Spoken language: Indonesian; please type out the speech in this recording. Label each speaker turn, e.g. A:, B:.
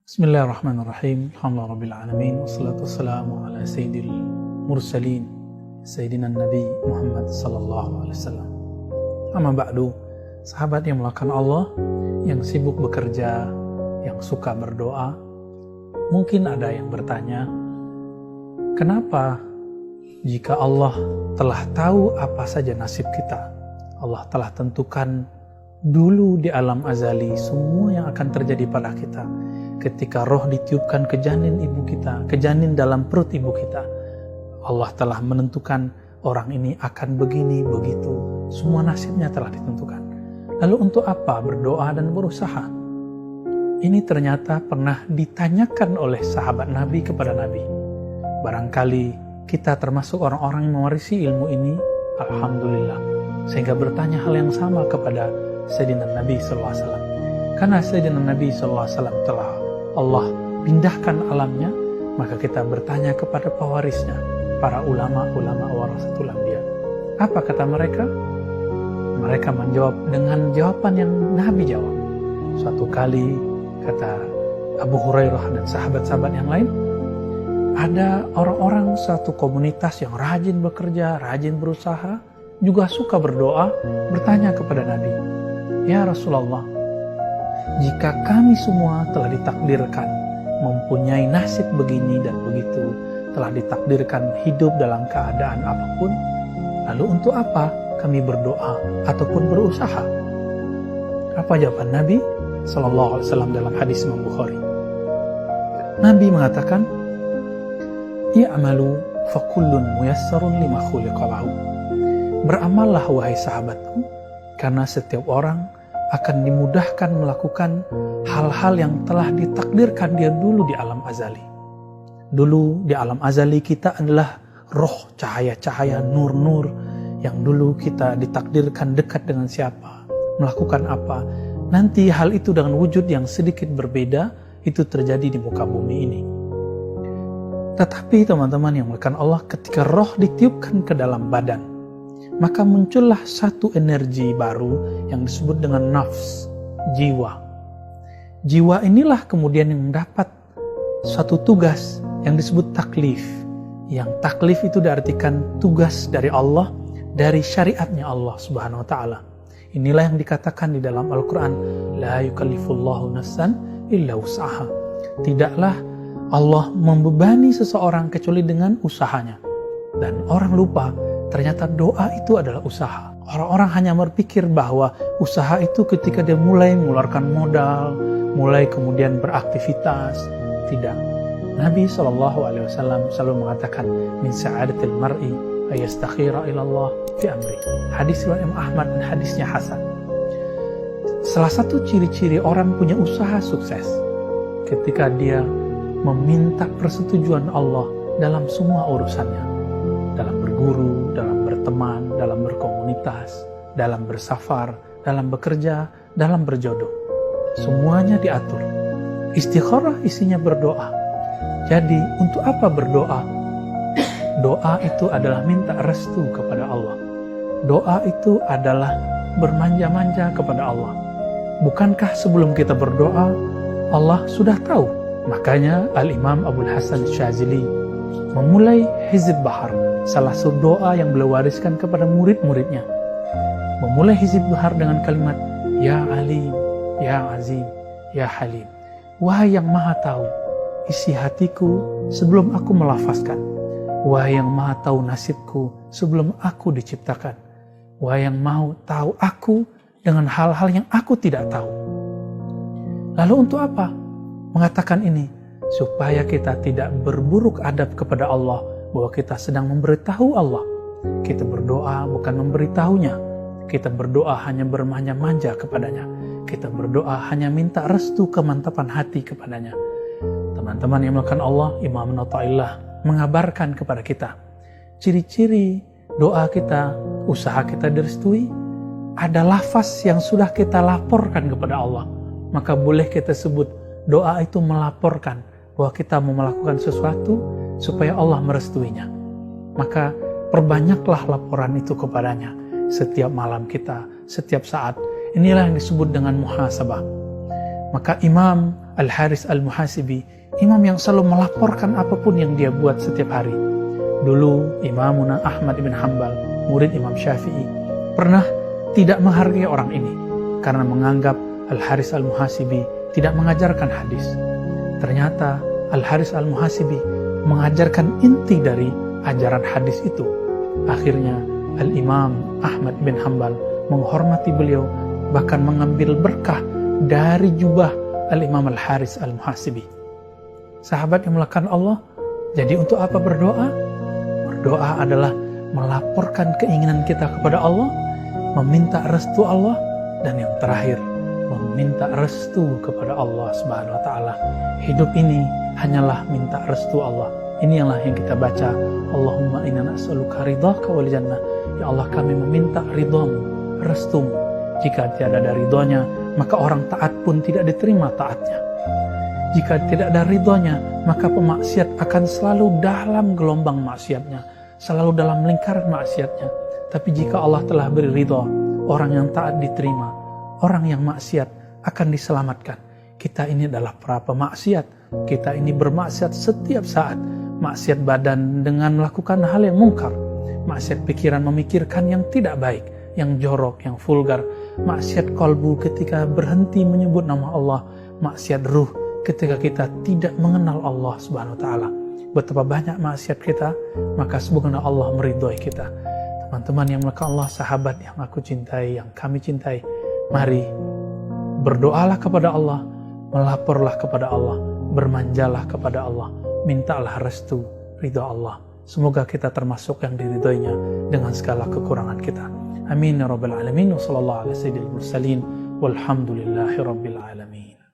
A: Bismillahirrahmanirrahim. Alhamdulillahirabbil alamin wassalatu wassalamu ala sayyidil mursalin sayyidina Nabi Muhammad sallallahu alaihi wasallam. Amma ba'du, sahabat yang melakukan Allah, yang sibuk bekerja, yang suka berdoa, mungkin ada yang bertanya, kenapa jika Allah telah tahu apa saja nasib kita, Allah telah tentukan dulu di alam azali semua yang akan terjadi pada kita. Ketika roh ditiupkan ke janin ibu kita, ke janin dalam perut ibu kita, Allah telah menentukan orang ini akan begini, begitu. Semua nasibnya telah ditentukan. Lalu untuk apa berdoa dan berusaha? Ini ternyata pernah ditanyakan oleh sahabat Nabi kepada Nabi. Barangkali kita termasuk orang-orang yang mewarisi ilmu ini, alhamdulillah, sehingga bertanya hal yang sama kepada Sayyidina Nabi SAW. Karena Sayyidina Nabi SAW telah Allah pindahkan alamnya, maka kita bertanya kepada pewarisnya, para ulama-ulama warasatul anbiya. Apa kata mereka? Mereka menjawab dengan jawaban yang Nabi jawab. Suatu kali, kata Abu Hurairah dan sahabat-sahabat yang lain, ada orang-orang satu komunitas yang rajin bekerja, rajin berusaha, juga suka berdoa, bertanya kepada Nabi, "Ya Rasulullah, jika kami semua telah ditakdirkan mempunyai nasib begini dan begitu, telah ditakdirkan hidup dalam keadaan apapun, lalu untuk apa kami berdoa ataupun berusaha?" Apa jawaban Nabi Sallallahu Alaihi Wasallam dalam hadis Imam Bukhari? Nabi mengatakan, "I'malu fakullun muyassarun lima khuliqa lahu." Beramallah wahai sahabatku, karena setiap orang akan dimudahkan melakukan hal-hal yang telah ditakdirkan dia dulu di alam azali. Dulu di alam azali kita adalah roh, cahaya-cahaya, nur-nur yang dulu kita ditakdirkan dekat dengan siapa, melakukan apa. Nanti hal itu dengan wujud yang sedikit berbeda, itu terjadi di muka bumi ini. Tetapi teman-teman yang melakukan Allah, ketika roh ditiupkan ke dalam badan, maka muncullah satu energi baru yang disebut dengan nafs, jiwa. Jiwa inilah kemudian yang mendapat suatu tugas yang disebut taklif. Yang taklif itu diartikan tugas dari Allah, dari syariatnya Allah Subhanahu wa ta'ala. Inilah yang dikatakan di dalam Al-Quran, la yukallifullahu nafsan illa wus'aha. Tidaklah Allah membebani seseorang kecuali dengan usahanya. Dan orang lupa, ternyata doa itu adalah usaha. Orang-orang hanya berpikir bahwa usaha itu ketika dia mulai mengeluarkan modal, mulai kemudian beraktivitas. Tidak. Nabi SAW selalu mengatakan, min sa'adatil mar'i ayastakhira ilallah fi amri. Hadis Imam Ahmad dan hadisnya hasan. Salah satu ciri-ciri orang punya usaha sukses ketika dia meminta persetujuan Allah dalam semua urusannya. Dalam berguru, dalam berteman, dalam berkomunitas, dalam bersafar, dalam bekerja, dalam berjodoh. Semuanya diatur. Istikharah isinya berdoa. Jadi untuk apa berdoa? Doa itu adalah minta restu kepada Allah. Doa itu adalah bermanja-manja kepada Allah. Bukankah sebelum kita berdoa, Allah sudah tahu? Makanya Al-Imam Abul Hasan Syazili memulai Hizb Bahar, salah satu doa yang beliau wariskan kepada murid-muridnya. Memulai Hizb Bahar dengan kalimat, Ya Alim, Ya Azim, Ya Halim. Wahai yang maha tahu isi hatiku sebelum aku melafazkan. Wahai yang maha tahu nasibku sebelum aku diciptakan. Wahai yang mau tahu aku dengan hal-hal yang aku tidak tahu. Lalu untuk apa mengatakan ini? Supaya kita tidak berburuk adab kepada Allah, bahwa kita sedang memberitahu Allah. Kita berdoa bukan memberitahunya. Kita berdoa hanya bermanja-manja kepadanya. Kita berdoa hanya minta restu kemantapan hati kepadanya. Teman-teman yang melakukan Allah, Imam Natta'illah mengabarkan kepada kita, ciri-ciri doa kita, usaha kita direstui, ada lafaz yang sudah kita laporkan kepada Allah. Maka boleh kita sebut doa itu melaporkan bahwa kita mau melakukan sesuatu supaya Allah merestuinya. Maka perbanyaklah laporan itu kepadanya setiap malam kita, setiap saat. Inilah yang disebut dengan muhasabah. Maka Imam Al-Haris Al-Muhasibi, imam yang selalu melaporkan apapun yang dia buat setiap hari. Dulu Imamuna Ahmad bin Hanbal, murid Imam Syafi'i, pernah tidak menghargai orang ini karena menganggap Al-Haris Al-Muhasibi tidak mengajarkan hadis. Ternyata Al-Haris Al-Muhasibi mengajarkan inti dari ajaran hadis itu. Akhirnya Al-Imam Ahmad bin Hanbal menghormati beliau, bahkan mengambil berkah dari jubah Al-Imam Al-Haris Al-Muhasibi. Sahabat yang melakukan Allah, jadi untuk apa berdoa? Berdoa adalah melaporkan keinginan kita kepada Allah, meminta restu Allah, dan yang terakhir, meminta restu kepada Allah Subhanahu wa Ta'ala. Hidup ini hanyalah minta restu Allah. Inilah yang kita baca, Allahumma inna nas'aluka ridhaka wal jannah. Ya Allah, kami meminta ridhamu, restumu. Jika tidak ada ridhonya, maka orang taat pun tidak diterima taatnya. Jika tidak ada ridhonya, maka pemaksiat akan selalu dalam gelombang maksiatnya, selalu dalam lingkaran maksiatnya. Tapi jika Allah telah beri ridho, orang yang taat diterima, orang yang maksiat akan diselamatkan. Kita ini adalah para pemaksiat, kita ini bermaksiat setiap saat. Maksiat badan dengan melakukan hal yang mungkar, maksiat pikiran memikirkan yang tidak baik, yang jorok, yang vulgar, maksiat kalbu ketika berhenti menyebut nama Allah, maksiat ruh ketika kita tidak mengenal Allah Subhanahu wa Ta'ala. Betapa banyak maksiat kita, maka semoga Allah meridhoi kita. Teman-teman yang melakukan Allah, sahabat yang aku cintai, yang kami cintai, mari berdoalah kepada Allah, melaporlah kepada Allah, bermanjalah kepada Allah, mintalah restu ridha Allah. Semoga kita termasuk yang diridhoinya dengan segala kekurangan kita. Amin ya rabbal alamin. Wassallallahu ala sayyidil mursalin walhamdulillahi rabbil alamin.